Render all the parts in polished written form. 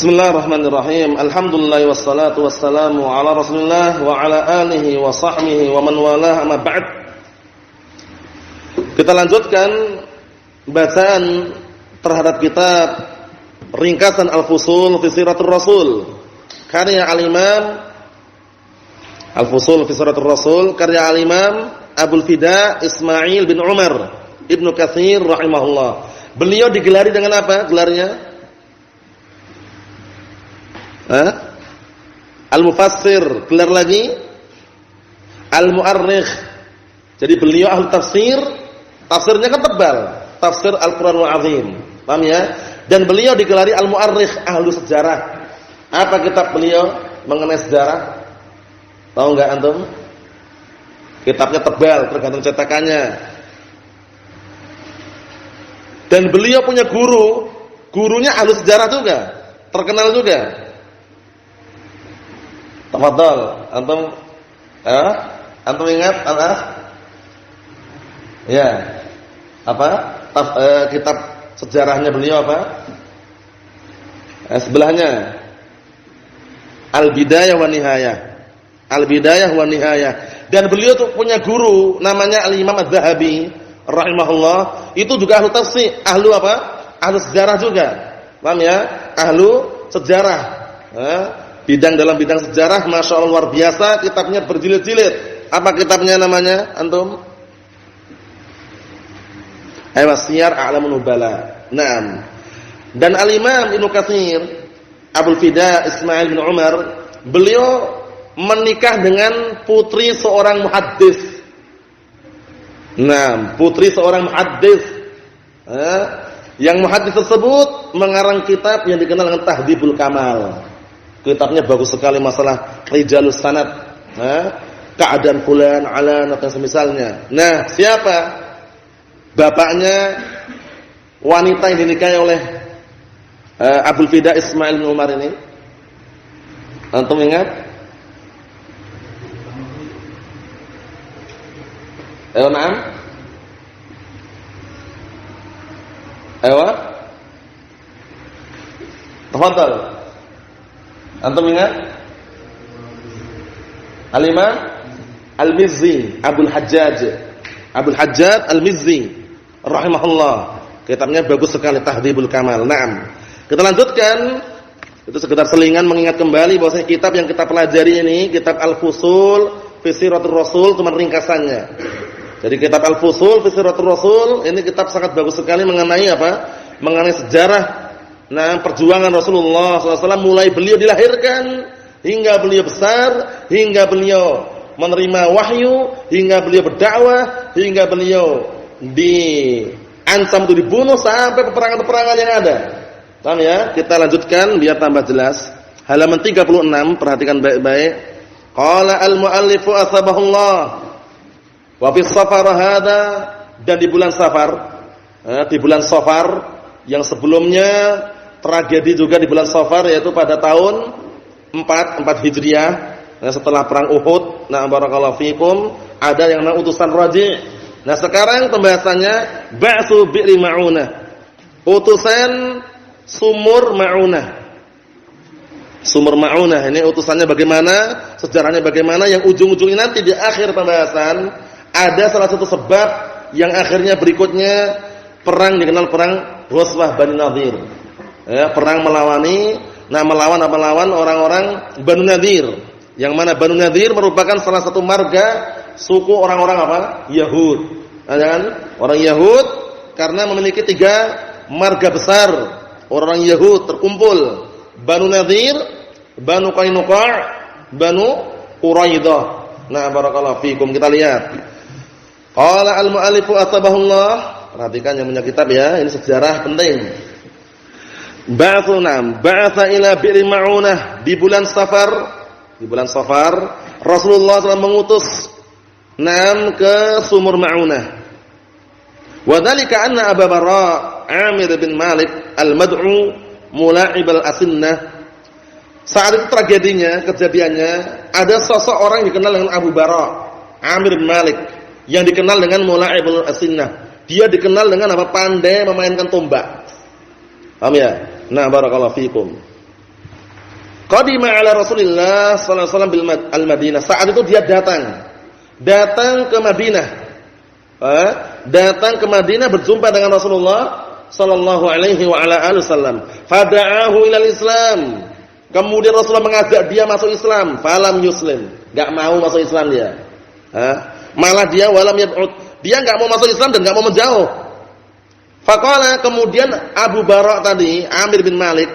Bismillahirrahmanirrahim. Alhamdulillah wassalatu wassalamu ala Rasulillah wa ala alihi wa sahbihi wa man walah, amma ba'd. Kita lanjutkan bacaan terhadap kitab Ringkasan Al-Fusul fi Siratul Rasul karya Al-Imam Al-Fusul fi Siratul Rasul karya Al-Imam Abul Fida Ismail bin Umar Ibnu Katsir rahimahullah. Beliau digelari dengan apa gelarnya? Al-Mufassir, gelar lagi Al-Mu'arrikh. Jadi beliau ahli tafsir, tafsirnya kan tebal, tafsir Al-Qur'anul Azim. Paham ya? Dan beliau digelari Al-Mu'arrikh, ahli sejarah. Apa kitab beliau mengenai sejarah? Tahu enggak antum? Kitabnya tebal, tergantung cetakannya. Dan beliau punya guru, gurunya ahli sejarah juga, terkenal juga. Tafadhal, antum ingat ya, apa? Kitab sejarahnya beliau apa? Sebelahnya Al-Bidayah wa Nihayah. Al-Bidayah wa Nihayah. Dan beliau tuh punya guru namanya Al-Imam Az-Zahabi rahimahullah, itu juga ahli tafsir, ahli apa? Ahli sejarah juga. Paham ya? Ahli sejarah. Bidang dalam bidang sejarah, masya Allah luar biasa, kitabnya berjilid-jilid. Apa kitabnya namanya antum? Siyar A'lamun Nubala. Naam. Dan Al-Imam Ibnu Katsir Abul Fida Ismail bin Umar, beliau menikah dengan putri seorang muhaddis. Naam, putri seorang muhaddis. Yang muhaddis tersebut mengarang kitab yang dikenal dengan Tahdhibul Kamal. Kitabnya bagus sekali masalah rijalus sanad, keadaan fulan, alan atau semisalnya. Nah, siapa bapaknya wanita yang dinikahi oleh Abul Fida Ismail bin Umar ini? Antum ingat? Na'am? Ayo. Tafadhal. Antum ingat? Al-Imam Al-Mizzi, Abul Hajjaj Al-Mizzi rahimahullah. Kitabnya bagus sekali, Tahdhibul Kamal. Naam. Kita lanjutkan. Itu sekedar selingan mengingat kembali bahwasanya kitab yang kita pelajari ini kitab Al-Fusul fi Siratul Rasul, cuma ringkasannya. Jadi kitab Al-Fusul fi Siratul Rasul ini kitab sangat bagus sekali mengenai apa? Mengenai sejarah perjuangan Rasulullah SAW mulai beliau dilahirkan hingga beliau besar, hingga beliau menerima wahyu, hingga beliau berdakwah, hingga beliau diancam untuk dibunuh sampai peperangan-peperangan yang ada. Paham ya? Kita lanjutkan biar tambah jelas. Halaman 36, perhatikan baik-baik. Qala al-mu'allifu asbahullah wa fi safar hada, dan di bulan Safar, di bulan Safar yang sebelumnya tragedi juga di bulan Safar, yaitu pada tahun 4 Hijriah, setelah perang Uhud. Nah, barakallahu fikum, ada yang namanya utusan Raji'. Nah, sekarang pembahasannya ba'su bi'ri ma'unah, utusan sumur Ma'unah. Sumur Ma'unah ini utusannya bagaimana, sejarahnya bagaimana, yang ujung-ujungnya nanti di akhir pembahasan ada salah satu sebab yang akhirnya berikutnya perang dikenal perang Ghazwah Bani Nadir. Perang melawan orang-orang Banu Nadir, yang mana Banu Nadir merupakan salah satu marga suku orang-orang apa? Yahud. Orang Yahud, karena memiliki 3 marga besar. Orang Yahud terkumpul, Banu Nadir, Banu Qainuqa', Banu Quraidah. Nah, barakallahu fikum, kita lihat. Qala al-mu'allifu atabahullah. Perhatikan yang punya kitab ya, ini sejarah penting. Ba'atha ila bi'ri ma'unah, di bulan Safar, Rasulullah SAW mengutus ke sumur Ma'unah. Wa dzalika anna Abu Bara' Amir bin Malik al-Mad'u mula'ib al-asinnah. Saat itu tragedinya, kejadiannya, ada sosok orang yang dikenal dengan Abu Bara' Amir bin Malik, yang dikenal dengan mula'ib al-asinnah. Dia dikenal dengan apa? Pandai memainkan tombak. Paham ya? Nah, barakallahu fikum. Qadima ala Rasulillah sallallahu alaihi wasallam bil Madinah. Saat itu dia datang ke Madinah. Datang ke Madinah berjumpa dengan Rasulullah sallallahu alaihi wa ala alihi wasallam. Fada'ahu ilal Islam. Kemudian Rasulullah mengajak dia masuk Islam, falam yuslim. Enggak mau masuk Islam dia. Malah dia walam yad'ud. Dia enggak mau masuk Islam dan enggak mau menjauh. Faqala, kemudian Abu Bara' tadi, Amir bin Malik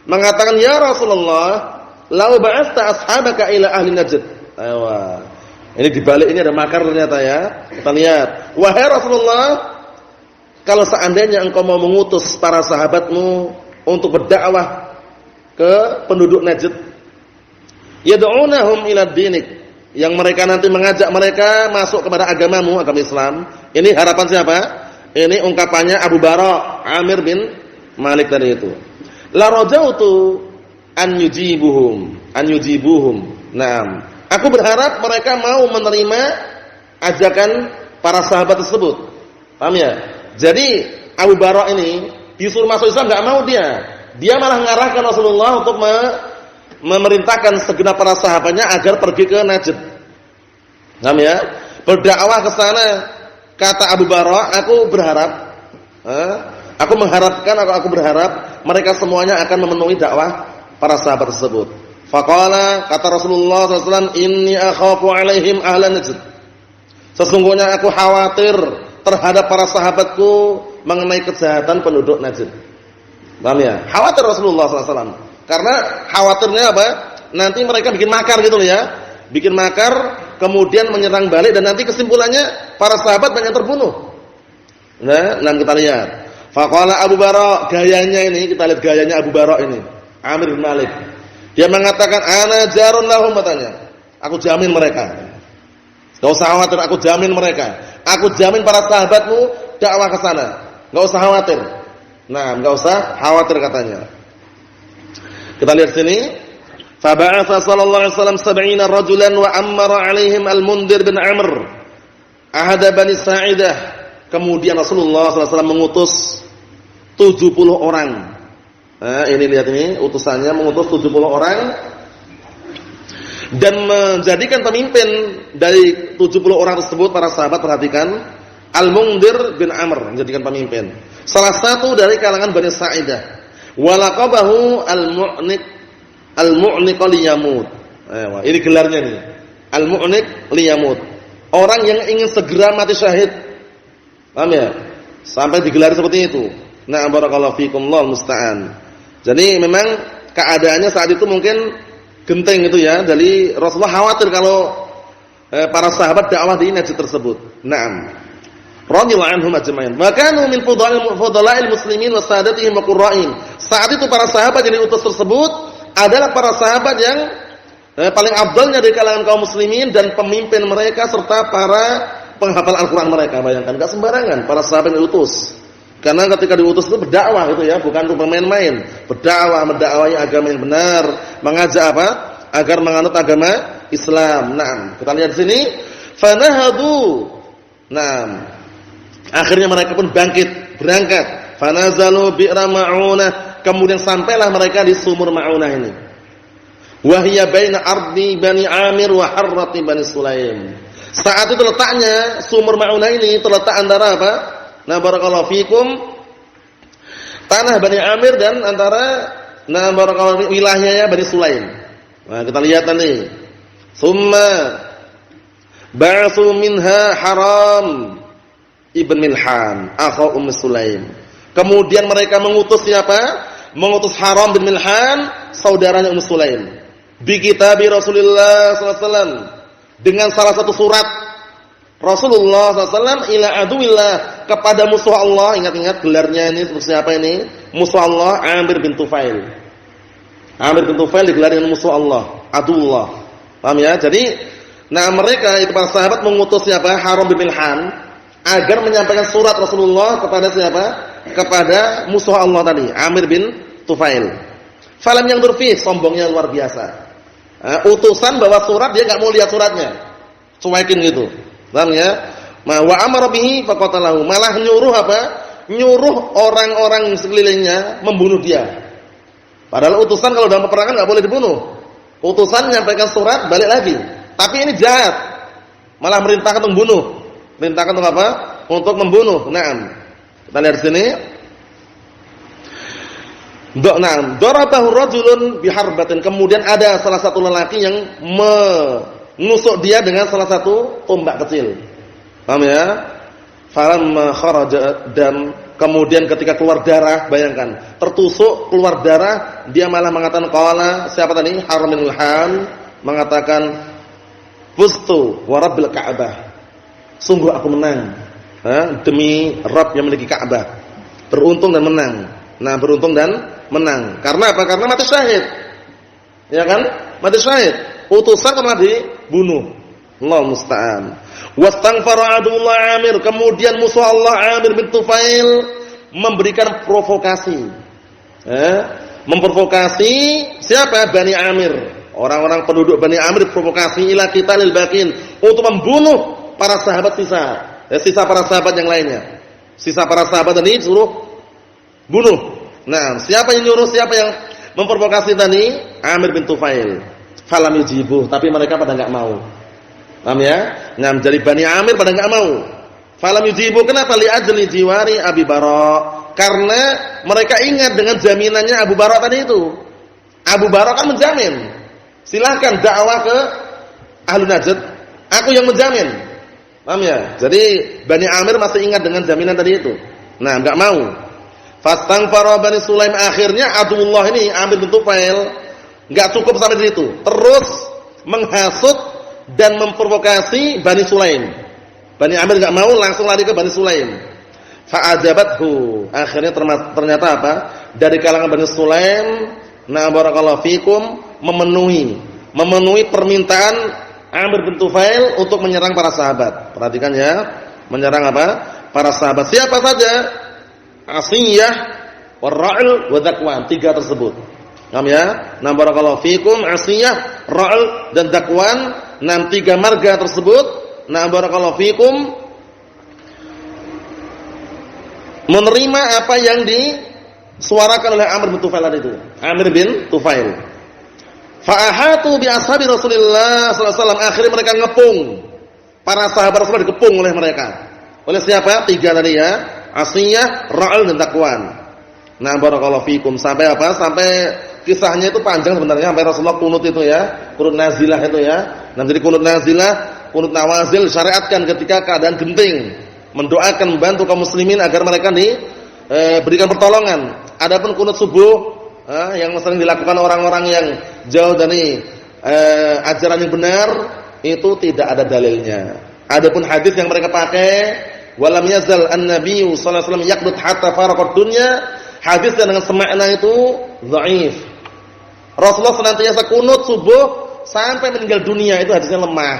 mengatakan, "Ya Rasulullah, lau ba'atha ashabaka ila ahli Najd." Ini dibalik ini ada makar ternyata ya. Kita lihat. Wahai Rasulullah, kalau seandainya engkau mau mengutus para sahabatmu untuk berdakwah ke penduduk Najd, yad'unahum ila dinik, yang mereka nanti mengajak mereka masuk kepada agamamu, agama Islam. Ini harapan siapa? Ini ungkapannya Abu Bara' Amir bin Malik tadi itu. La rajautu an yujibuhum. Naam. Aku berharap mereka mau menerima ajakan para sahabat tersebut. Paham ya? Jadi Abu Bara' ini disuruh masuk Islam enggak mau dia. Dia malah mengarahkan Rasulullah untuk memerintahkan segenap para sahabatnya agar pergi ke Najd. Paham ya? Berdakwah ke sana. Kata Abu Bara', aku berharap, aku berharap mereka semuanya akan memenuhi dakwah para sahabat tersebut. Faqala, kata Rasulullah SAW, inni akhafu alaihim ahlan Najd. Sesungguhnya aku khawatir terhadap para sahabatku mengenai kejahatan penduduk Najd. Paham ya? Khawatir Rasulullah SAW. Karena khawatirnya apa? Nanti mereka bikin makar gitu loh ya. Bikin makar, kemudian menyerang balik, dan nanti kesimpulannya para sahabat banyak terbunuh. Nah, kita lihat. Faqala Abu Bara', gayanya ini, kita lihat gayanya Abu Bara' ini, Amir bin Malik. Dia mengatakan, ana jarun lahum, katanya. Aku jamin mereka. Enggak usah khawatir, aku jamin mereka. Aku jamin para sahabatmu dakwah ke sana. Enggak usah khawatir. Nah, enggak usah khawatir katanya. Kita lihat sini. Fa ba'atha sallallahu alaihi wasallam 70 rajulan wa amara 'alaihim al-Mundhir bin Amr ahada Bani Sa'idah. Kemudian Rasulullah sallallahu alaihi wasallam mengutus 70 orang. Nah, ini lihat ini utusannya, mengutus 70 orang dan menjadikan pemimpin dari 70 orang tersebut para sahabat, perhatikan, Al-Mundhir bin Amr menjadikan pemimpin. Salah satu dari kalangan Bani Sa'idah. Walaqabahu Al-Mu'niq liyamut. Ini gelarnya nih. Al-Mu'niq liyamut. Orang yang ingin segera mati syahid. Paham ya? Sampai digelar seperti itu. Nah, barakallahu fikum, Allahu musta'an. Jadi memang keadaannya saat itu mungkin genting itu ya. Jadi Rasulullah khawatir kalau para sahabat dakwah di Najd tersebut. Naam. Radhiyallahu anhum ajma'in. Wa kanu min fudala'il muslimin wa sadatihim wa qurra'in. Saat itu para sahabat yang diutus tersebut adalah para sahabat yang paling afdalnya dari kalangan kaum muslimin dan pemimpin mereka serta para penghafal Al-Qur'an mereka. Bayangkan, enggak sembarangan para sahabat yang diutus. Karena ketika diutus itu berdakwah gitu ya, bukan untuk bermain-main. Berdakwah, mendakwahi agama yang benar, mengajak apa? Agar menganut agama Islam. Naam. Kita lihat sini, fanahadu. Naam. Akhirnya mereka pun bangkit, berangkat. Fanazalu bi'ra ma'unah. Kemudian sampailah mereka di sumur Ma'unah ini. Wa hiya baina ardi Bani Amir wa harrati Bani Sulaim. Saat itu letaknya sumur Ma'unah ini terletak antara apa? Nah, barakallahu fikum, tanah Bani Amir dan antara barakallahu wilayahnya Bani Sulaim. Nah, kita lihat nanti. Summa ba'atsu minha Haram ibn Milhan, akhu Sulaim. Kemudian mereka mengutus siapa? Mengutus Haram bin Milhan, saudaranya Sulaim. Bi kitabi Rasulullah sallallahu alaihi wasallam, dengan salah satu surat Rasulullah SAW ila aduillah, kepada musuh Allah. Ingat-ingat gelarnya ini siapa ini? Musuh Allah, Amir bin Tufail. Amir bin Tufail digelar dengan musuh Allah, Adullah. Paham ya? Jadi, mereka itu para sahabat mengutus siapa? Haram bin Milhan agar menyampaikan surat Rasulullah kepada siapa? Kepada musuh Allah tadi, Amir bin Tufail. Falam yang durfi, sombongnya luar biasa. Utusan bawa surat, dia enggak mau lihat suratnya. Cuekin gitu. Paham ya? Wa amara bihi faqatalahu. Malah nyuruh apa? Nyuruh orang-orang sekelilingnya membunuh dia. Padahal utusan kalau dalam peperangan enggak boleh dibunuh. Utusan menyampaikan surat, balik lagi. Tapi ini jahat. Malah merintahkan untuk membunuh. Merintahkan untuk apa? Untuk membunuh. Naam. Kita lihat di sini. Naam, darabahu rajulun biharbatin. Kemudian ada salah satu lelaki yang menusuk dia dengan salah satu tombak kecil. Paham ya? Falamma kharaja, dan kemudian ketika keluar darah, bayangkan, tertusuk keluar darah, dia malah mengatakan qala, siapa tadi? Harm bin Al-Han mengatakan fustu wa rabbil Ka'bah. Sungguh aku menang. Demi Rabb yang memiliki Ka'bah. Beruntung dan menang. Nah, beruntung dan menang. Karena apa? Karena mati syahid. Ya kan? Mati syahid. Utusan telah dibunuh. Allah musta'an. Wastaghfara adullah Amir. Kemudian musuh Allah Amir bin Tufail memberikan provokasi. Memprovokasi siapa? Bani Amir. Orang-orang penduduk Bani Amir provokasi ila qitalil baqin, untuk membunuh para sahabat sisa. Sisa para sahabat yang lainnya. Sisa para sahabat tadi suruh bunuh. Nah, siapa yang nyuruh, siapa yang memprovokasi tadi? Amir bin Tufail. Falam yujibuh, tapi mereka pada enggak mau. Paham ya? Nah, jadi Bani Amir pada enggak mau. Falam yujibuh, kenapa? Li ajli jiwari Abi Bara. Karena mereka ingat dengan jaminannya Abu Bara tadi itu. Abu Bara kan menjamin. Silahkan dakwah ke Ahlu Najd, aku yang menjamin. Paham ya? Jadi Bani Amir masih ingat dengan jaminan tadi itu. Nah, enggak mau. Fastaghfara Bani Sulaim, akhirnya Abdullah ini Amir bin Tufail enggak cukup sampai di situ. Terus menghasut dan memprovokasi Bani Sulaim. Bani Amir enggak mau, langsung lari ke Bani Sulaim. Fa'ajabathu. Akhirnya ternyata apa? Dari kalangan Bani Sulaim, na barakallahu fikum, memenuhi permintaan Amir bin Tufail untuk menyerang para sahabat. Perhatikan ya, menyerang apa? Para sahabat. Siapa saja? Asiyah, Ra'il, wa Dzakwan. Tiga tersebut. Paham ya? Na barakallahu fikum, Asiyah, Ra'il dan Dzakwan. Tiga marga tersebut, na barakallahu fikum, menerima apa yang disuarakan oleh Amir bin Tufail itu. Amir bin Tufail. Fa'ahatu bi ashabi Rasulullah sallallahu alaihi wasallam. Akhirnya mereka ngepung. Para sahabat Rasulullah dikepung oleh mereka. Oleh siapa? Tiga tadi ya. Asiyah, Ra'il dan Dzakwan. Nah, barakallahu fikum. Sampai apa? Sampai kisahnya itu panjang sebenarnya, sampai Rasulullah kunut itu ya. Kunut nazilah itu ya. Nah, jadi kunut nazilah, kunut nawazil syariatkan ketika keadaan genting. Mendoakan, membantu kaum muslimin agar mereka berikan pertolongan. Adapun kunut subuh yang sering dilakukan orang-orang yang jauh dari ajaran yang benar, itu tidak ada dalilnya. Adapun hadis yang mereka pakai, walam yazal an-nabiy sallallahu alaihi wasallam yaqnut hatta faraqad dunya, hadis dengan semakna itu dhaif. Rasulullah senantiasa kunut subuh sampai meninggal dunia, itu hadisnya lemah.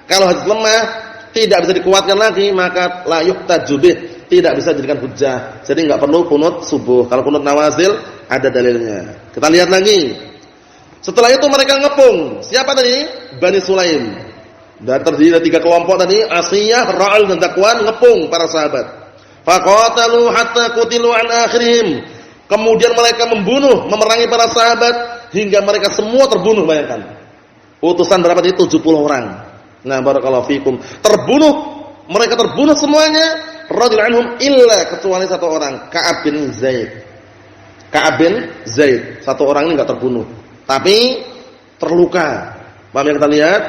Kalau hadis lemah tidak bisa dikuatkan lagi, maka la yuhtaju bih, tidak bisa dijadikan hujjah. Jadi enggak perlu kunut subuh. Kalau kunut nawazil ada dalilnya. Kita lihat lagi. Setelah itu mereka ngepung. Siapa tadi? Bani Sulaim. Dan terdiri dari tiga kelompok tadi, Asiyah, Ra'il dan Dzakwan, ngepung para sahabat. Faqatalu hatta qutilu an akhirihim. Kemudian mereka membunuh, memerangi para sahabat hingga mereka semua terbunuh, bayangkan. Utusan berapa tadi? 70 orang. Nah, barakallahu fikum. Mereka terbunuh semuanya, radhiyallahu anhum, illa kecuali satu orang, Ka'ab bin Zaid. Ka'ab bin Zaid, satu orang ini enggak terbunuh, tapi terluka. Paham yang kita lihat?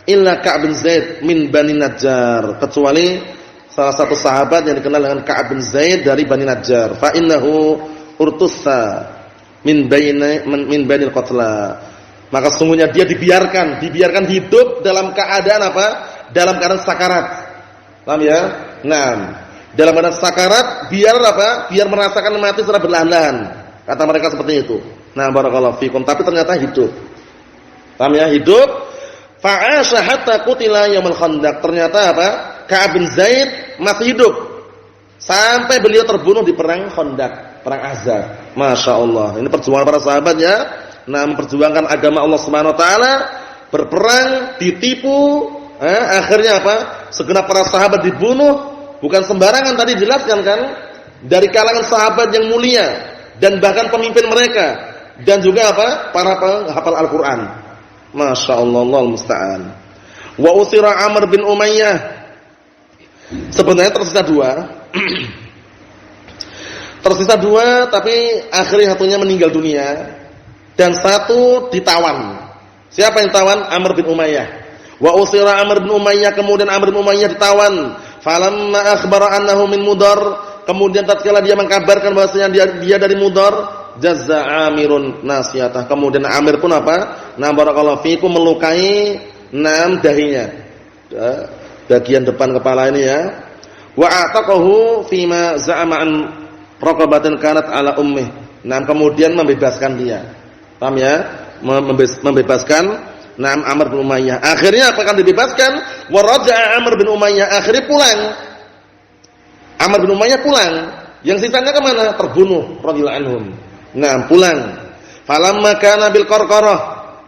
Illa Ka'ab bin Zaid min Bani Najjar, kecuali salah satu sahabat yang dikenal dengan Ka'ab bin Zaid dari Bani Najjar. Fa innahu urtussa min Bani al-Qatla. Maka sesungguhnya dia dibiarkan hidup dalam keadaan apa? Dalam keadaan sakarat. Paham ya? Nah, dalam keadaan sakarat biar apa? Biar merasakan mati secara perlahan-lahan. Kata mereka seperti itu. Nah, barakallahu fikum, tapi ternyata hidup. Paham ya? Hidup. Fa'asha hatta qutila yaumul Khandaq. Ternyata apa? Ka'ab bin Zaid masih hidup sampai beliau terbunuh di perang Khandaq, perang Ahzab. Masya Allah. Ini perjuangan para sahabat ya. Nah, memperjuangkan agama Allah Subhanahu wa taala, berperang, ditipu, akhirnya apa? Segenap para sahabat dibunuh, bukan sembarangan, tadi dijelaskan kan? Dari kalangan sahabat yang mulia dan bahkan pemimpin mereka, dan juga apa? Para penghafal Al-Qur'an. Masyaallah, Allahul musta'an. Wa usira Amr bin Umayyah. Sebenarnya tersisa dua. Tersisa dua, tapi akhirnya satunya meninggal dunia dan satu ditawan. Siapa yang ditawan? Amr bin Umayyah. Wa usira Amr bin Umayyah, kemudian Amr bin Umayyah ditawan. Falamma akhbara annahu min Mudar, kemudian tatkala dia mengkabarkan bahwasanya dia dari Mudar, jazza Amirun nasiyatah. Kemudian Amir pun apa? Nah, barakallahu fikum, melukai dahinya. Bagian depan kepala ini ya. Wa ataqahu fima za'ama an raqabatin kanat ala ummih. Nah, kemudian membebaskan dia. Paham ya? Membebaskan Amr bin Umayyah. Akhirnya akan dibebaskan, wa raja'a Amr bin Umayyah, akhirnya pulang. Amr bin Umayyah pulang. Yang sisanya ke mana? Terbunuh radhiyallahu anhum. Nah, pulang. Falamma kana bil qarqarah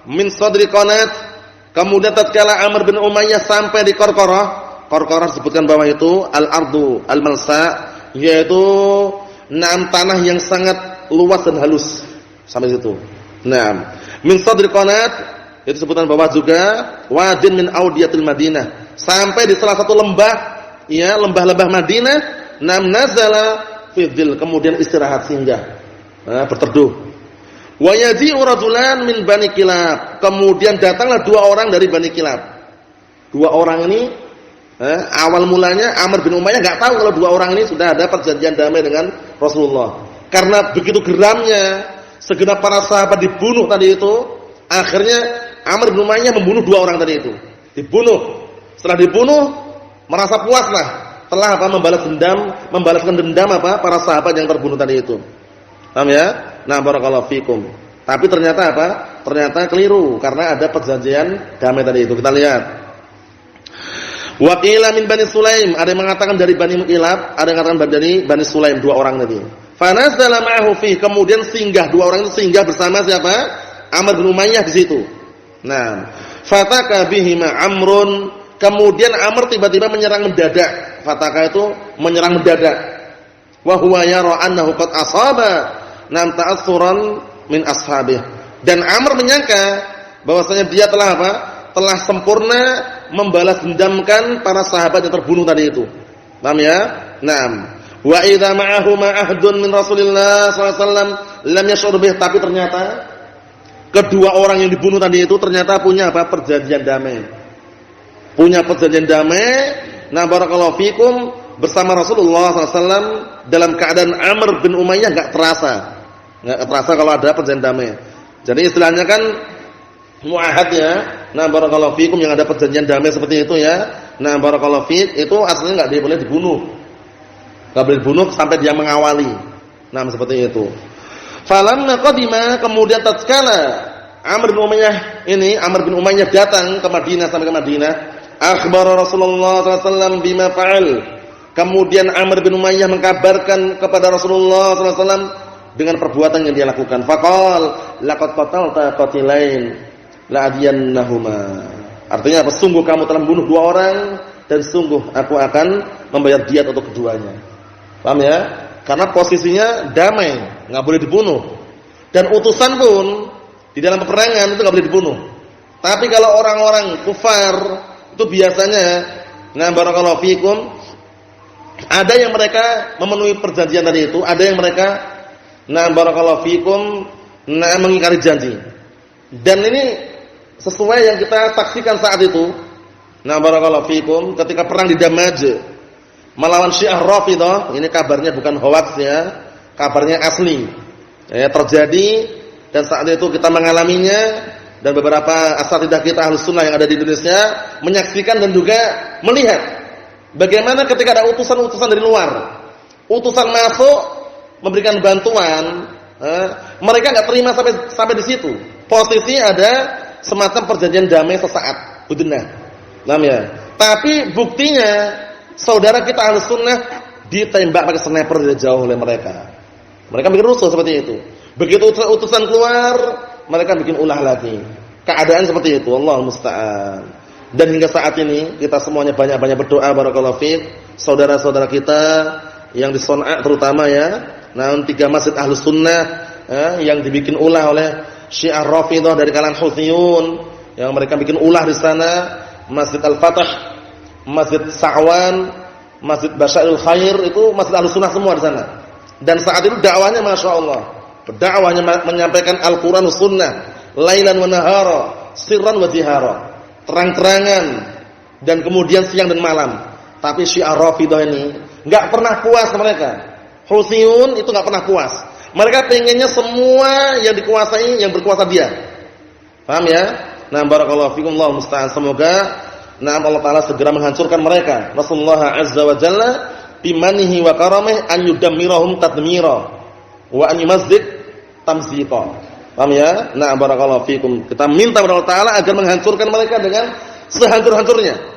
min sadri qanat, kemudian tatkala Amr bin Umayyah sampai di Qarqarah disebutkan bawah itu al-ardu al-malsa, yaitu tanah yang sangat luas dan halus sampai situ. Nah, min sadri qanat itu sebutan bawah juga wadin min audiyatil Madinah, sampai di salah satu lembah, ya, lembah-lembah Madinah. Nazala fi dhil, kemudian istirahat singgah. Berteduh. Wa yaji'u rajulan min Bani Kilab, kemudian datanglah dua orang dari Bani Kilab. Dua orang ini awal mulanya Amr bin Umayyah enggak tahu kalau dua orang ini sudah ada perjanjian damai dengan Rasulullah. Karena begitu geramnya segenap para sahabat dibunuh tadi itu, akhirnya Amr bin Umayyah membunuh dua orang tadi itu. Dibunuh. Setelah dibunuh merasa puaslah, telah membalaskan dendam para sahabat yang terbunuh tadi itu. Paham ya? Nah, barakallahu fikum. Tapi ternyata apa? Ternyata keliru karena ada perjanjian damai tadi itu. Kita lihat. Wa qila min Bani Sulaim, ada yang mengatakan dari Bani Kilab, ada yang mengatakan dari Bani Sulaim, dua orang tadi. Fa nazala ma'ahu fi, kemudian singgah dua orang itu singgah bersama siapa? Amr bin Umayyah di situ. Nah, fataka bihima Amrun, kemudian Amr tiba-tiba menyerang mendadak. Fataka itu menyerang mendadak. Wa huwa yara annahu qad asaba ta'assuran min ashabih. Dan Amr menyangka bahwasanya dia telah apa? Telah sempurna membalas dendamkan para sahabat yang terbunuh tadi itu. Paham ya? Naam. Wa idza ma'ahu ma'ahdun min Rasulillah sallallahu alaihi wasallam lam yash'ur bih, tapi ternyata kedua orang yang dibunuh tadi itu ternyata punya apa? Perjanjian damai. Punya perjanjian damai. Nah, barakallahu fikum, bersama Rasulullah SAW dalam keadaan Amr bin Umayyah enggak terasa kalau ada perjanjian damai. Jadi istilahnya kan muahad ya. Nah, barakallahu fikum, yang ada perjanjian damai seperti itu ya. Nah, barakallahu fik, itu aslinya enggak boleh dibunuh. Enggak boleh dibunuh sampai dia mengawali. Nah, seperti itu. Falamma qadima, kemudian tatkala Amr bin Umayyah datang ke Madinah, sampai ke Madinah, akhbara Rasulullah sallallahu alaihi wasallam bima fa'al. Kemudian Amr bin Umayyah mengkabarkan kepada Rasulullah sallallahu alaihi wasallam dengan perbuatan yang dia lakukan. Faqal laqad qatalta qatilain la adiyannahuma. Artinya apa? Sungguh kamu telah membunuh dua orang dan sungguh aku akan membayar diat untuk keduanya. Paham ya? Karena posisinya damai, enggak boleh dibunuh. Dan utusan pun di dalam peperangan itu enggak boleh dibunuh. Tapi kalau orang-orang kufar itu biasanya, nah barakallahu fikum, ada yang mereka memenuhi perjanjian tadi itu, ada yang mereka, nah barakallahu fikum, nah mengingkari janji. Dan ini sesuai yang kita saksikan saat itu. Nah barakallahu fikum, ketika perang di Damaj melawan Syiah Rafidhah, ini kabarnya bukan hoax ya, kabarnya asli. Ya, terjadi, dan saat itu kita mengalaminya, dan beberapa asatidzah kita Ahlus Sunnah yang ada di Indonesia menyaksikan dan juga melihat bagaimana ketika ada utusan-utusan dari luar, utusan masuk memberikan bantuan, mereka enggak terima sampai di situ. Posisi ada semacam perjanjian damai sesaat, hudnah. Paham ya? Tapi buktinya saudara kita Ahlus Sunnah ditembak pakai sniper dari jauh oleh mereka. Mereka bikin rusuh seperti itu. Begitu utusan keluar, mereka bikin ulah lagi. Keadaan seperti itu, Allahu musta'an. Dan hingga saat ini kita semuanya banyak-banyak berdoa, barakallahu fiik, saudara-saudara kita yang di Son'a terutama ya. Nah, 3 masjid Ahlus Sunnah yang dibikin ulah oleh Syiah Rafidhah dari kalangan Houtsiyun, yang mereka bikin ulah di sana, Masjid Al-Fatah, Masjid Sa'wan, Masjid Basyairul Khair, itu Masjid Ahlussunnah semua di sana. Dan saat itu dakwahnya Masya Allah, dakwahnya menyampaikan Al-Quran Sunnah, lailan wa nahara, sirran wa jihara, terang-terangan dan kemudian siang dan malam. Tapi Syiah Rafidhah ini enggak pernah puas mereka. Houtsiyun itu enggak pernah puas. Mereka pengennya semua yang dikuasai, yang berkuasa dia. Paham ya? Nah, barakallahu fikum, Allah musta'an. Semoga Allah Ta'ala segera menghancurkan mereka. Rasulullah Azza wa Jalla bimanihi wa karamih an yudammirahum tadmira wa an yumazzik tamzita. Paham ya? Nah, barakallahu fikum. Kita minta kepada Allah Ta'ala agar menghancurkan mereka dengan sehancur-hancurnya.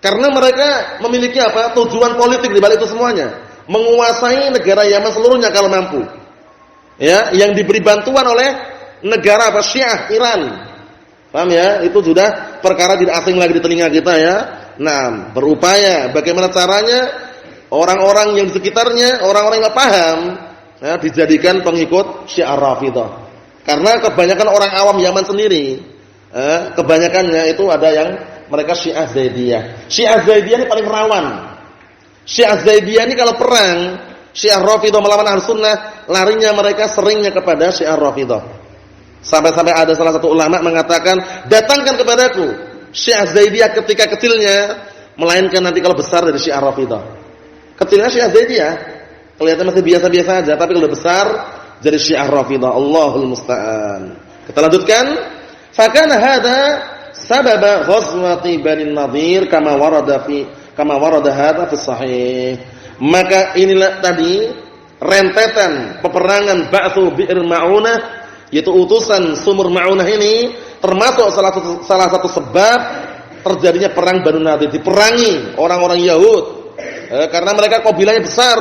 Karena mereka memiliki apa? Tujuan politik di balik itu semuanya. Menguasai negara Yaman seluruhnya kalau mampu. Ya, yang diberi bantuan oleh negara apa? Syiah Iran. Paham ya? Itu sudah perkara tidak asing lagi di telinga kita ya. Nah, berupaya bagaimana caranya orang-orang yang di sekitarnya, orang-orang yang enggak paham, ya, dijadikan pengikut Syiah Rafidhah. Karena kebanyakan orang awam Yaman sendiri, kebanyakannya itu ada yang mereka Syiah Zaidiyah. Syiah Zaidiyah ini paling rawan. Syiah Zaidiyah ini kalau perang, Syiah Rafidhah melawan Ahlussunnah, larinya mereka seringnya kepada Syiah Rafidhah. Sampai-sampai ada salah satu ulama mengatakan, datangkan kepadaku Syiah Zaidiyah ketika kecilnya, melainkan nanti kalau besar dari Syiah Rafidhah. Kecilnya Syiah Zaidiyah, kelihatan masih biasa-biasa aja, tapi kalau besar jadi Syiah Rafidhah. Allahul musta'an. Kita lanjutkan. Fakana hadza sababa ghazwati Bani Nadhir kama warada hadza fi sahih. Maka inilah tadi rentetan peperangan Ba'tsu Bi'r Ma'unah, yaitu utusan sumur Ma'unah ini termasuk salah satu sebab terjadinya perang Banu Nadhir, diperangi orang-orang Yahud. Karena mereka kabilahnya besar,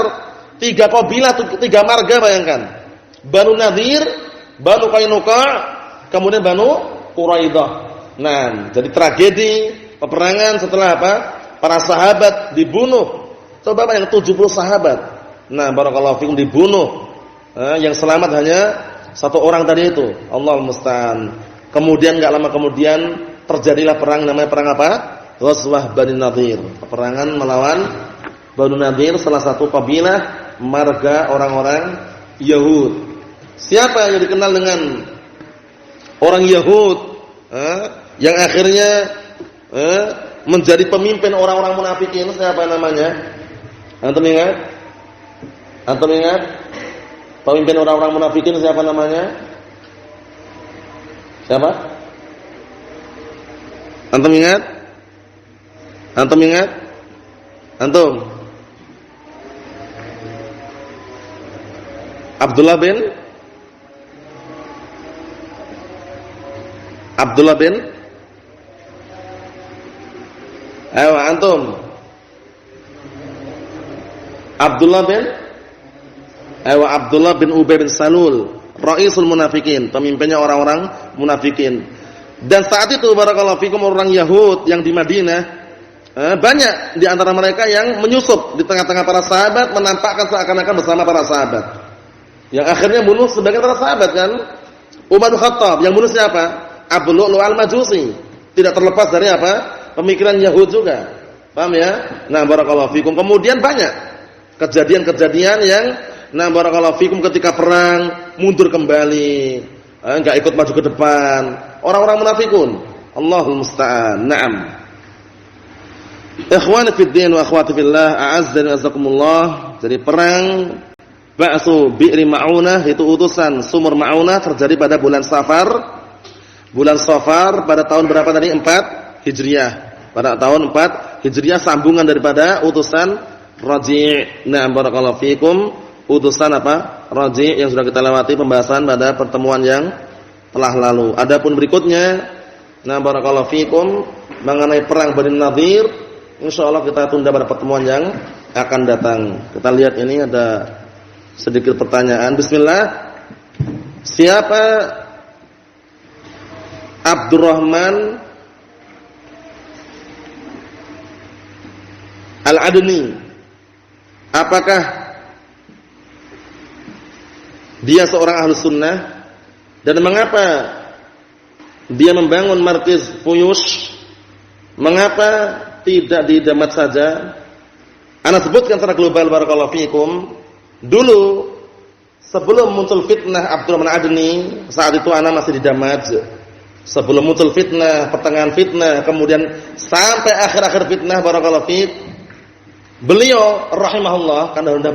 3 kabilah, 3 marga, bayangkan. Banu Nadhir, Banu Qainuqa, kemudian Banu Quraidah. Nah, jadi tragedi peperangan setelah apa? Para sahabat dibunuh. Coba bayangkan 70 sahabat. Nah, barakallahu fikum dibunuh. Yang selamat hanya 1 orang tadi itu. Allahul musta'an. Kemudian enggak lama kemudian terjadilah perang, namanya perang apa? Ghazwah Bani Nadhir. Peperangan melawan Banu Nadhir, salah satu kabilah marga orang-orang Yahud. Siapa yang dikenal dengan orang Yahud yang akhirnya menjadi pemimpin orang-orang munafikin? Siapa namanya? Antum ingat? Antum ingat? Pemimpin orang-orang munafikin siapa namanya? Siapa? Antum ingat? Antum ingat? Antum? Abdullah bin Ayo antum. Abdullah bin Ubay bin Salul, Raisul Munafikin, pemimpinnya orang-orang munafikin. Dan saat itu barakallahu fikum orang Yahud yang di Madinah, banyak di antara mereka yang menyusup di tengah-tengah para sahabat, menampakkan seakan-akan bersama para sahabat. Yang akhirnya bunuh sebagian para sahabat kan? Umar bin Khattab, yang bunuh siapa? Abu Lu'lu' al-Majusi. Tidak terlepas dari apa? Pemikiran Yahud juga. Paham ya? Nah, barakallahu fikum. Kemudian banyak kejadian-kejadian yang barakallahu fikum ketika perang mundur kembali, enggak ikut maju ke depan. Orang-orang munafikun. Allahul musta'an. Naam. Ikhwani fid din wa akhwati fillah, a'azzani wa azakumullah. Jadi perang Ba'tsu Bi'r Ma'unah, itu utusan sumur Ma'unah, terjadi pada bulan Safar. Bulan Safar pada tahun berapa tadi? 4 Hijriah. Pada tahun 4 Hijriah, sambungan daripada utusan Raji'. Nah, barakallahu fikum, utusan apa? Raji' yang sudah kita lewati pembahasan pada pertemuan yang telah lalu. Adapun berikutnya, nah barakallahu fikum, mengenai perang Bani Nadhir, insyaallah kita tunda pada pertemuan yang akan datang. Kita lihat ini ada sedikit pertanyaan. Bismillah. Siapa Abdurrahman Al-Adni? Apakah dia seorang ahlus sunnah dan mengapa dia membangun markiz Fuyush, mengapa tidak di Damat saja? Ana sebutkan secara global barakallahu fikum. Dulu sebelum muncul fitnah Abdurrahman Adni, saat itu ana masih di Damat. Sebelum muncul fitnah, pertengahan fitnah, kemudian sampai akhir-akhir fitnah barakallahu fik. Beliau rahimahullah kan sudah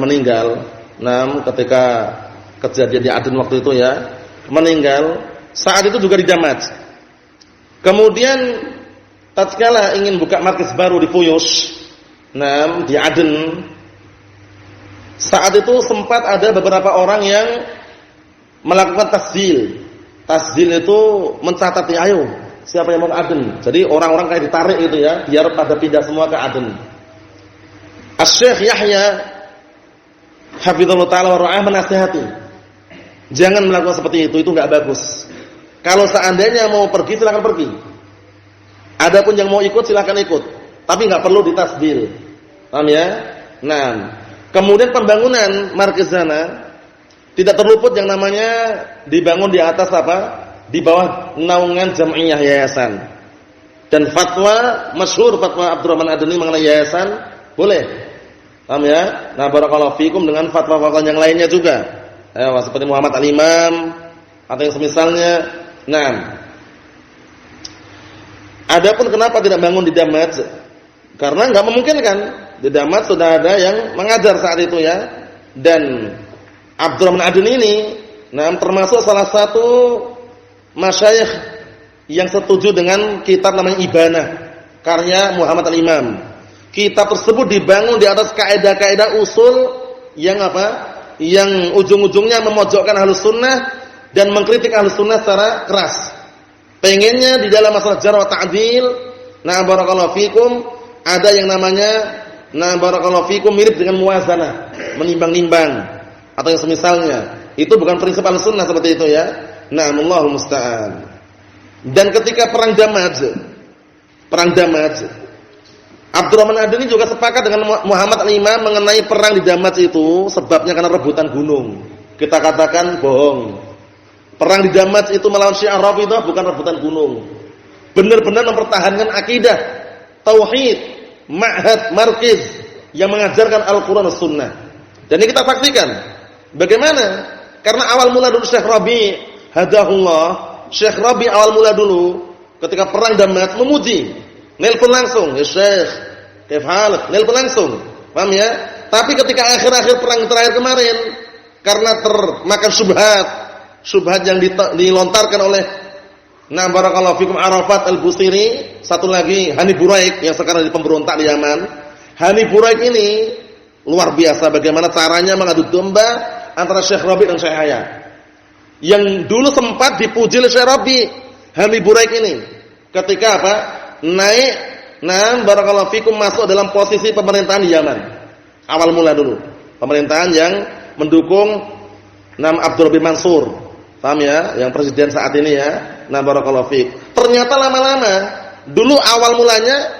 meninggal. Nah, ketika kejadian di Aden waktu itu ya, meninggal. Saat itu juga di Damat. Kemudian tatkala ingin buka markis baru di Fuyush, nah di Aden, saat itu sempat ada beberapa orang yang melakukan tasjil. Tasjil itu mencatat, ayo siapa yang mau ke Aden. Jadi orang-orang kayak ditarik itu ya, biar pada pindah semua ke Aden. Asy-Syaikh Yahya hafizallahu taala wa ra'ah menasihati, jangan melakukan seperti itu enggak bagus. Kalau seandainya mau pergi silakan pergi. Adapun yang mau ikut silakan ikut, tapi enggak perlu ditasbih. Paham ya? Nah, kemudian pembangunan markiz sana tidak terluput yang namanya dibangun di atas apa? Di bawah naungan jam'iyah yayasan. Dan fatwa masyhur, fatwa Abdurrahman Adni mengenai yayasan boleh. Paham ya? Nah, barakallahu fikum dengan fatwa-fatwa yang lainnya juga. Seperti Muhammad Al-Imam atau yang semisalnya. Nah, adapun kenapa tidak bangun di Damat? Karena enggak memungkinkan. Di Damat sudah ada yang mengajar saat itu ya. Dan Abdurrahman Adni ini termasuk salah satu masyayikh yang setuju dengan kitab namanya Ibanah karya Muhammad Al-Imam. Kitab tersebut dibangun di atas kaidah-kaidah usul yang apa? Yang ujung-ujungnya memojokkan Ahlus Sunnah dan mengkritik Ahlus Sunnah secara keras. Pengennya di dalam masalah jarh wa ta'dil, barakallahu fikum, ada yang namanya barakallahu fikum mirip dengan muwazanah, menimbang-nimbang atau yang semisalnya. Itu bukan prinsip Ahlus Sunnah seperti itu ya. Allahu musta'an. Dan ketika perang Damaj, Abdurrahman Adni juga sepakat dengan Muhammad Al-Imam mengenai perang di Damaj itu sebabnya karena rebutan gunung. Kita katakan bohong. Perang di Damaj itu melawan Syiah Rafidhah bukan rebutan gunung. Benar-benar mempertahankan akidah tauhid, ma'had, markiz yang mengajarkan Al-Qur'an dan Sunnah. Dan ini kita saksikan. Bagaimana? Karena awal mula dulu Syekh Rabi hadahullah, Syekh Rabi awal mula dulu ketika perang Damaj memuji, nelpon langsung, ya Syekh, kaif halak, nelpon langsung. Paham ya? Tapi ketika akhir-akhir perang terakhir kemarin karena termakan syubhat yang dilontarkan oleh barakallahu fikum Arafat Al-Busiri, satu lagi Hani Buraik yang sekarang di pemberontak di Yaman. Hani Buraik ini luar biasa bagaimana caranya mengadu domba antara Syekh Rabi dan Syekh Yahya. Yang dulu sempat dipuji oleh Syekh Rabi, Hani Buraik ini ketika apa? Naik barakallahu fikum masuk dalam posisi pemerintahan di Yaman. Awal mula dulu. Pemerintahan yang mendukung Abdurrahman Mansur. Paham ya? Yang presiden saat ini ya. Barakallahu fik. Ternyata lama-lama dulu awal mulanya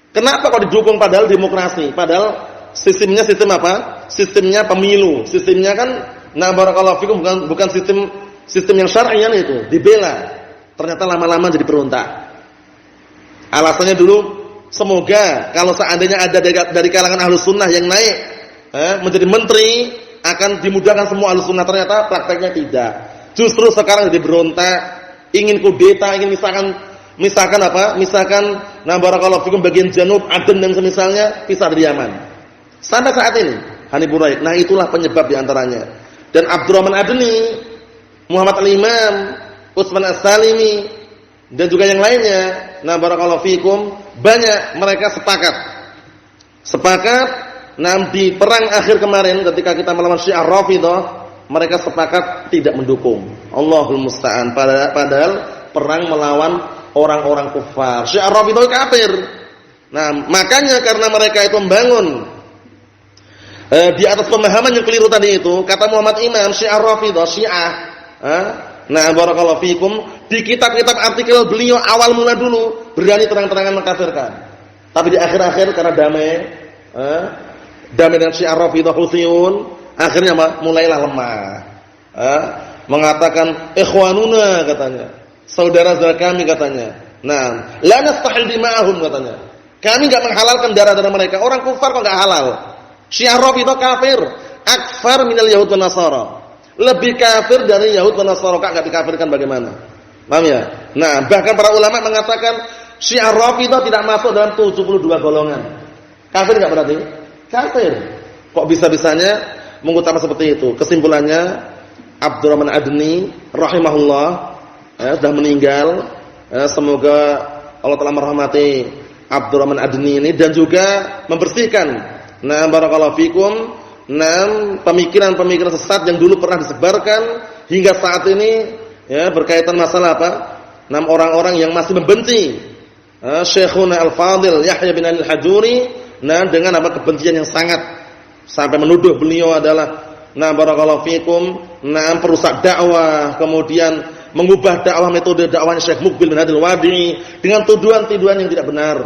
kenapa kok didukung padahal demokrasi? Padahal sistemnya sistem apa? Sistemnya pemilu. Sistemnya kan barakallahu fikum bukan sistem yang syar'ian itu, dibela. Ternyata lama-lama jadi berontak. Alasannya dulu semoga kalau seandainya ada dari kalangan Ahlus Sunnah yang naik menjadi menteri akan dimudahkan semua Ahlus Sunnah. Ternyata prakteknya tidak. Justru sekarang jadi berontak, ingin kudeta, ingin misalkan apa? Misalkan barakallahu fikum bagian Janub Aden dan semisalnya pisah dari Yaman. Sampai saat ini Hani Buraik. Nah, itulah penyebab di antaranya. Dan Abdurrahman Adni, Muhammad Al-Imam, Utsman As-Salimi dan juga yang lainnya. Barakallahu fikum, banyak mereka sepakat di perang akhir kemarin ketika kita melawan Syiah Rafidhah, mereka sepakat tidak mendukung. Allahul musta'an. Padahal perang melawan orang-orang kufar. Syiah Rafidhah kafir. Makanya karena mereka itu membangun di atas pemahaman yang keliru tadi itu, kata Muhammad Imam, Syiah Rafidhah, Syiah. Barakallahu fikum, di kitab-kitab artikel beliau awal mula dulu berani terang-terangan mengkafirkan. Tapi di akhir-akhir karena damai dengan Syiah Rafidhah Husiyun, Akhirnya mulailah lemah. Mengatakan ikhwanuna katanya. Saudara-saudara kami katanya. Nah, la nastahil dima'ahum katanya. Kami enggak menghalalkan darah-darah mereka. Orang kufar kok enggak halal. Syiah Rafidhah kafir, akfar minal Yahud wan Nasara. Lebih kafir dari Yahud wan Nasara, enggak dikafirkan bagaimana? Paham ya? Nah, bahkan para ulama mengatakan Syiah Rafidhah tidak masuk dalam 72 golongan. Kafir enggak berarti? Kafir. Kok bisa-bisanya mengutama seperti itu? Kesimpulannya Abdurrahman Adni rahimahullah sudah meninggal. Semoga Allah Ta'ala merahmati Abdurrahman Adni ini dan juga membersihkan barakallahu fikum pemikiran-pemikiran sesat yang dulu pernah disebarkan hingga saat ini berkaitan masalah apa? Orang-orang yang masih membenci Syekhuna Al-Fadil Yahya bin Al-Hajuri dengan kebencian yang sangat sampai menuduh beliau adalah barakallahu fikum perusak dakwah, kemudian mengubah dakwah metode dakwahnya Syekh Muqbil bin Hadil Wadi'i dengan tuduhan-tuduhan yang tidak benar.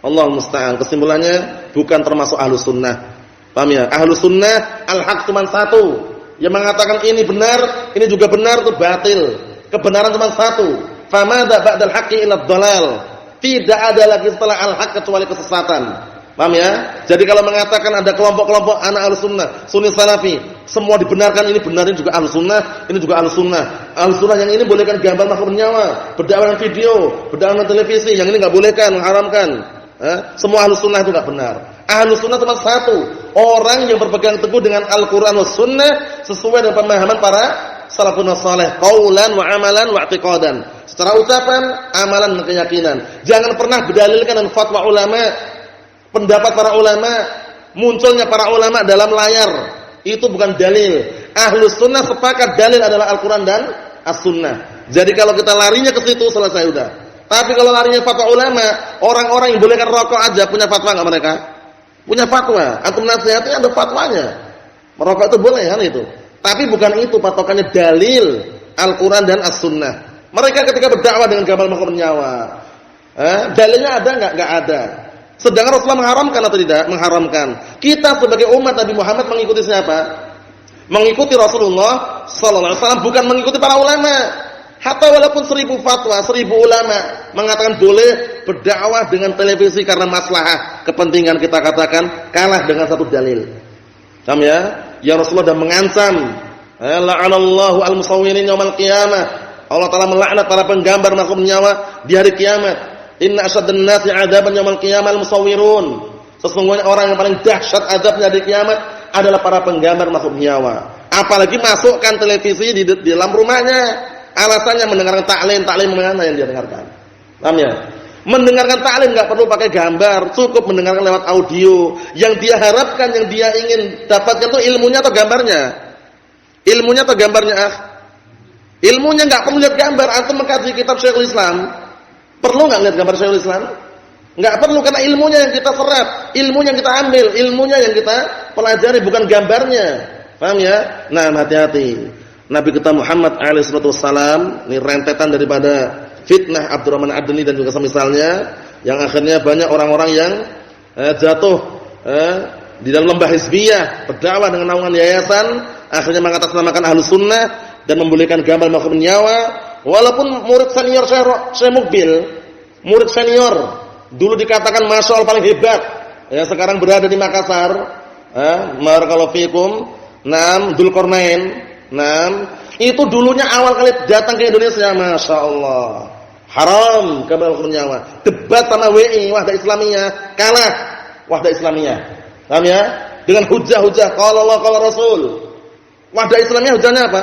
Allah musta'an. Kesimpulannya bukan termasuk Ahlus Sunnah. Paham ya? Ahlus Sunnah al-haq cuma satu. Yang mengatakan ini benar, ini juga benar itu batil. Kebenaran cuma satu. Famadza ba'dal haqqi illa dhalal. Tidak ada lagi setelah al-haq kecuali kesesatan. Paham ya? Jadi kalau mengatakan ada kelompok-kelompok anak Ahlus Sunnah, Sunni Salafi, semua dibenarkan, ini benar, ini juga Ahlus Sunnah, ini juga Ahlus Sunnah. Ahlus Sunnah yang ini bolehkan gambar makhluk bernyawa, berdakwah dengan video, berdakwah dengan televisi, yang ini enggak bolehkan, mengharamkan. Semua Ahlus Sunnah itu enggak benar. Ahlus Sunnah cuma satu, orang yang berpegang teguh dengan Al-Qur'an was Sunnah sesuai dengan pemahaman para salafun saleh, qaulan wa amalan wa i'tiqadan. Secara ucapan, amalan dan keyakinan. Jangan pernah berdalilkan dengan fatwa ulama, pendapat para ulama, munculnya para ulama dalam layar. Itu bukan dalil. Ahlus Sunnah sepakat dalil adalah Al-Qur'an dan As-Sunnah. Jadi kalau kita larinya ke situ selesai udah. Tapi kalau larinya fatwa ulama, orang-orang yang bolehkan rokok aja punya fatwa enggak mereka? Punya fatwa. Antum nasihatnya ada fatwanya. Merokok itu boleh kan itu. Tapi bukan itu patokannya dalil Al-Qur'an dan As-Sunnah. Mereka ketika berdakwah dengan gambar makhluk bernyawa, dalilnya ada enggak ada. Sedangkan Rasulullah mengharamkan atau tidak? Mengharamkan. Kita sebagai umat Nabi Muhammad mengikuti siapa? Mengikuti Rasulullah sallallahu alaihi wasallam, bukan mengikuti para ulama. Hatta walaupun 1000 fatwa, 1000 ulama mengatakan boleh berdakwah dengan televisi karena maslahah kepentingan, kita katakan kalah dengan satu dalil. Paham ya? Ya Rasulullah sudah mengancam, la'anallahu al-musawwirin yaumil qiyamah. Allah Taala melaknat para penggambar makhluk nyawa di hari kiamat. Inna asyaddan nasi 'adaban yaumil qiyamah al-musawwirun. Sesungguhnya orang yang paling dahsyat azabnya di kiamat adalah para penggambar makhluk nyawa. Apalagi masukkan televisi di dalam rumahnya. Alasannya mendengarkan taklim mana yang dia dengarkan. Paham ya? Mendengarkan taklim enggak perlu pakai gambar, cukup mendengarkan lewat audio. Yang dia harapkan, yang dia ingin dapatkan itu ilmunya atau gambarnya? Ilmunya atau gambarnya, Ilmunya enggak perlu lihat gambar. Antum mengkaji kitab Syekhul Islam, perlu enggak lihat gambar Syekhul Islam? Enggak perlu, karena ilmunya yang kita serap, ilmunya yang kita ambil, ilmunya yang kita pelajari, bukan gambarnya. Paham ya? Nah, hati-hati. Nabi kita Muhammad alaihi wasallam ini rentetan daripada fitnah Abdurrahman Adni dan juga semisalnya, yang akhirnya banyak orang-orang yang jatuh di dalam lembah hizbiyah, berdakwah dengan naungan yayasan, akhirnya mengatasnamakan Ahlus Sunnah dan membolehkan gambar makhluk nyawa. Walaupun murid senior Syekh Muqbil, murid senior dulu dikatakan masya Allah paling hebat, ya sekarang berada di Makassar, barakallahu fikum, Dzulqarnain. Itu dulunya awal kali datang ke Indonesia, masya Allah, haram gambar makhluk nyawa. Debat sama WI, Wahdah Islamiyah, kalah Wahdah Islamiyah. Paham ya? Dengan hujah-hujah qala Allah qala Rasul. Wahdah Islamiyah hujahnya apa?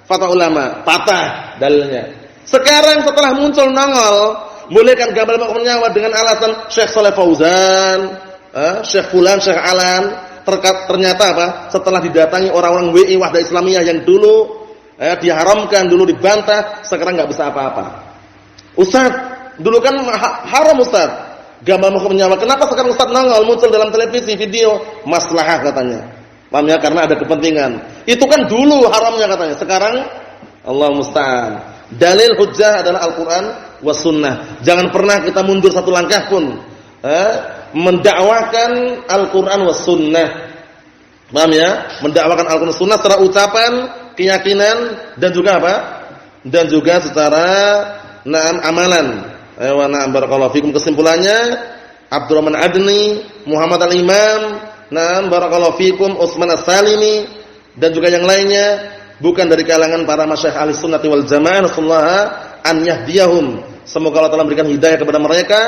Fatwa ulama, patah dalilnya. Sekarang setelah muncul nongol, bolehkan gambar makhluk nyawa dengan alasan Syekh Shalih Fauzan, Syekh Fulan, Syekh Alan. Ternyata apa? Setelah didatangi orang-orang WI Wahdah Islamiyah yang dulu diharamkan, dulu dibantah, sekarang enggak bisa apa-apa. Ustaz, dulu kan haram Ustaz, gambar makhluk nyawa. Kenapa sekarang Ustaz nongol muncul dalam televisi, video? Maslahah katanya. Paham ya? Karena ada kepentingan. Itu kan dulu haramnya katanya. Sekarang Allah musta'an. Dalil hujjah adalah Al-Qur'an was sunnah. Jangan pernah kita mundur satu langkah pun. Mendakwahkan Al-Qur'an was sunnah. Paham ya? Mendakwakan Al-Qur'an Sunnah secara ucapan, keyakinan dan juga apa? Dan juga secara amalan. Wa na'am barakallahu fikum. Kesimpulannya Abdurrahman Adni, Muhammad Al-Imam, na'am barakallahu fikum, Utsman As-Salimi dan juga yang lainnya bukan dari kalangan para masyayikh Ahlussunnah wal Jamaah. Nasallahu an yahdiyahum. Semoga Allah Taala memberikan hidayah kepada mereka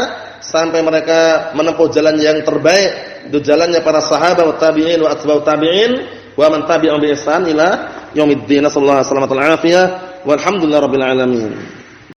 sampai mereka menempuh jalan yang terbaik, itu jalannya para sahabat wa tabi'in wa atba'ut tabi'in wa man tabi'ahum bi ihsan ila yaumiddin. Nasallahu alaihi wasallam. Walhamdulillahirabbil alamin.